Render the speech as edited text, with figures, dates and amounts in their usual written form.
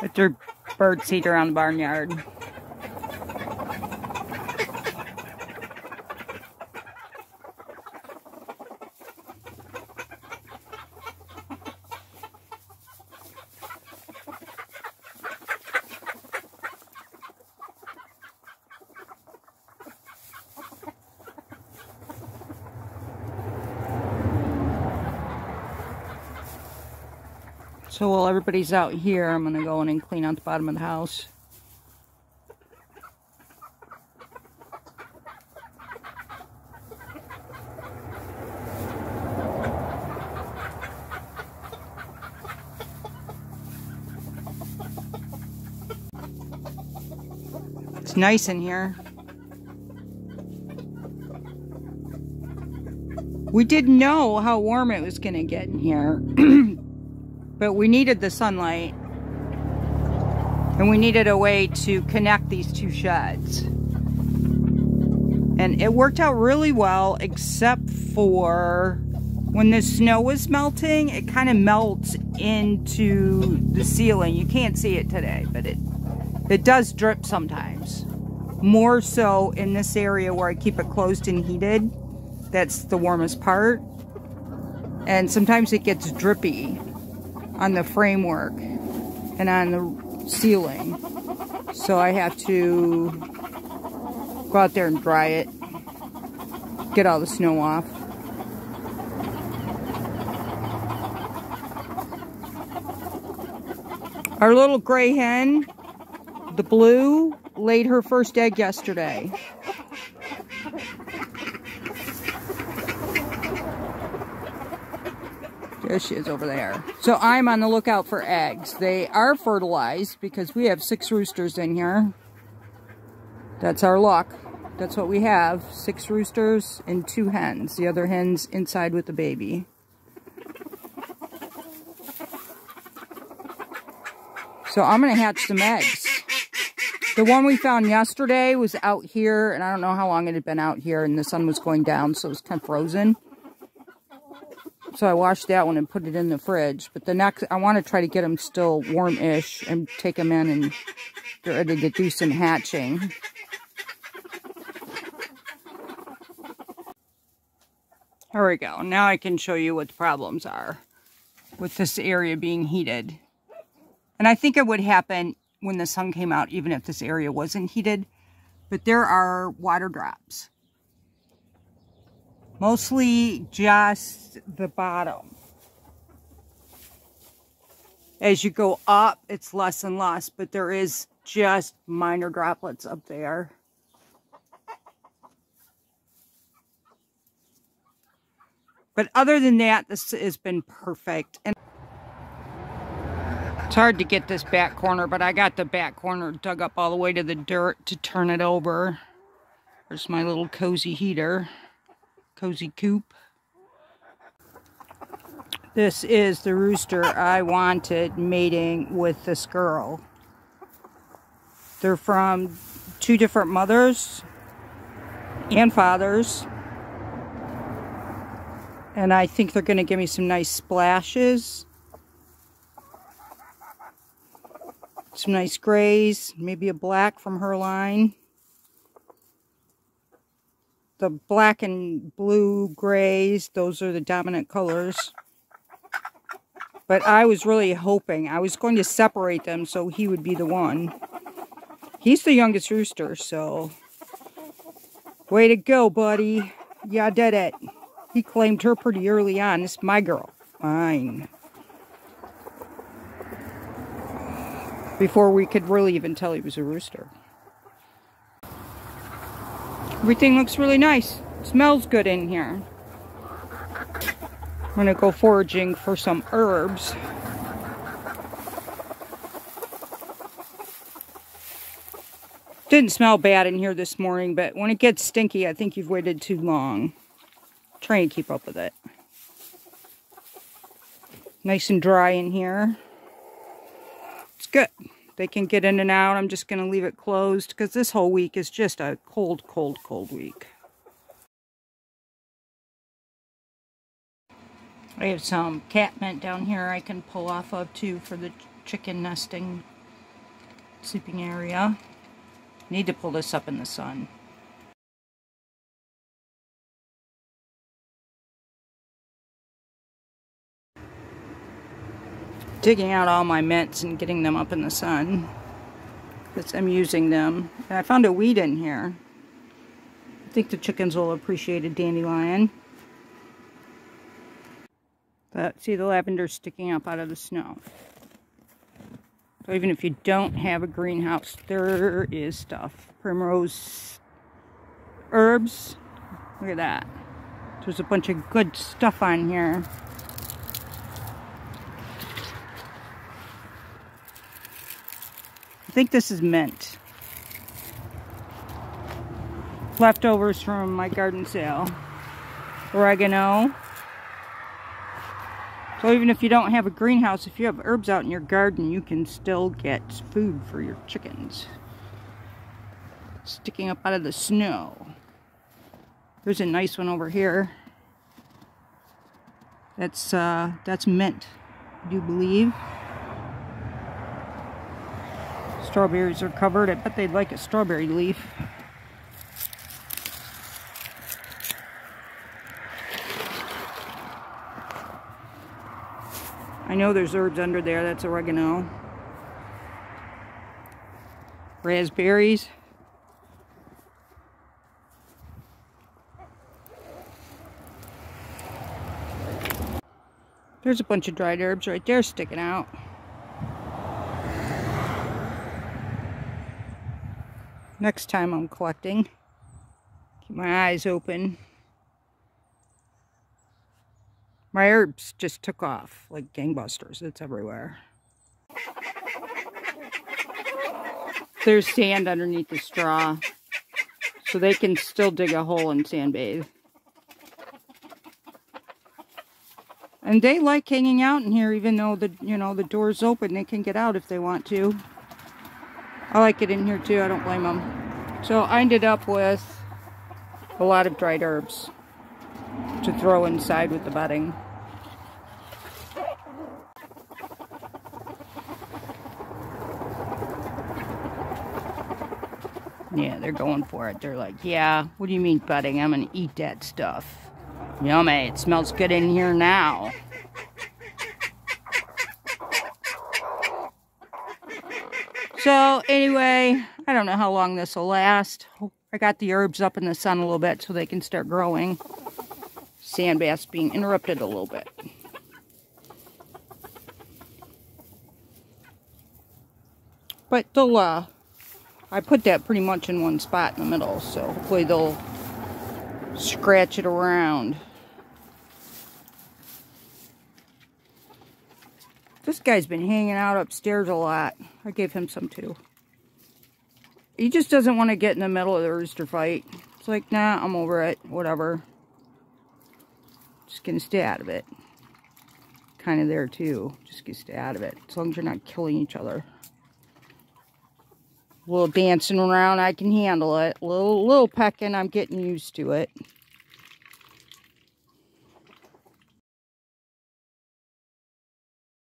Put their bird seed around the barnyard. So while everybody's out here, I'm going to go in and clean out the bottom of the house. It's nice in here. We didn't know how warm it was going to get in here. But we needed the sunlight, and we needed a way to connect these two sheds. And it worked out really well, except for when the snow was melting, it kind of melts into the ceiling. You can't see it today, but it does drip sometimes. More so in this area where I keep it closed and heated. That's the warmest part. And sometimes it gets drippy on the framework and on the ceiling, so I have to go out there and dry it, get all the snow off. Our little gray hen, the blue, laid her first egg yesterday. There she is over there. So I'm on the lookout for eggs. They are fertilized because we have 6 roosters in here. That's our luck. That's what we have. 6 roosters and 2 hens. The other hen's inside with the baby. So I'm going to hatch some eggs. The one we found yesterday was out here, and I don't know how long it had been out here, and the sun was going down, so it was kind of frozen. So I washed that one and put it in the fridge. But the next, I want to try to get them still warm-ish and take them in and get ready to do some hatching. There we go. Now I can show you what the problems are with this area being heated. And I think it would happen when the sun came out, even if this area wasn't heated. But there are water drops. Mostly just the bottom. As you go up, it's less and less, but there is just minor droplets up there. But other than that, this has been perfect. And it's hard to get this back corner, but I got the back corner dug up all the way to the dirt to turn it over. There's my little cozy heater. Cozy coop. This is the rooster I wanted mating with this girl. They're from 2 different mothers and fathers. And I think they're going to give me some nice splashes. Some nice grays, maybe a black from her line. The black and blue grays, those are the dominant colors. But I was really hoping, I was going to separate them so he would be the one. He's the youngest rooster, so way to go, buddy. Yeah, did it. He claimed her pretty early on. It's my girl. Mine. Before we could really even tell he was a rooster. Everything looks really nice. It smells good in here. I'm going to go foraging for some herbs. Didn't smell bad in here this morning, but when it gets stinky, I think you've waited too long. Try and keep up with it. Nice and dry in here. It's good. They can get in and out. I'm just going to leave it closed because this whole week is just a cold, cold, cold week. I have some catmint down here I can pull off of too for the chicken nesting. sleeping area. Need to pull this up in the sun. Digging out all my mints and getting them up in the sun, because I'm using them. And I found a weed in here. I think the chickens will appreciate a dandelion. But see, the lavender sticking up out of the snow. So even if you don't have a greenhouse, there is stuff. Primrose herbs. Look at that. There's a bunch of good stuff on here. I think this is mint. Leftovers from my garden sale. Oregano. So even if you don't have a greenhouse, if you have herbs out in your garden, you can still get food for your chickens. Sticking up out of the snow. There's a nice one over here. That's mint, I do believe. Strawberries are covered. I bet they'd like a strawberry leaf. I know there's herbs under there. That's oregano. Raspberries. There's a bunch of dried herbs right there sticking out. Next time I'm collecting, keep my eyes open. My herbs just took off like gangbusters. It's everywhere. There's sand underneath the straw, so they can still dig a hole and sandbathe. And they like hanging out in here, even though the door's open. They can get out if they want to. I like it in here too. I don't blame them. So I ended up with a lot of dried herbs to throw inside with the bedding. Yeah, they're going for it. They're like, yeah, what do you mean bedding? I'm gonna eat that stuff. Yummy, it smells good in here now. So anyway, I don't know how long this will last. I got the herbs up in the sun a little bit so they can start growing. Sand bath's being interrupted a little bit. But they'll, I put that pretty much in one spot in the middle, so hopefully they'll scratch it around. This guy's been hanging out upstairs a lot. I gave him some too. He just doesn't want to get in the middle of the rooster fight. It's like, nah, I'm over it. Whatever. Just gonna stay out of it. Kind of there too. Just gonna stay out of it. As long as you're not killing each other. A little dancing around, I can handle it. A little pecking, I'm getting used to it.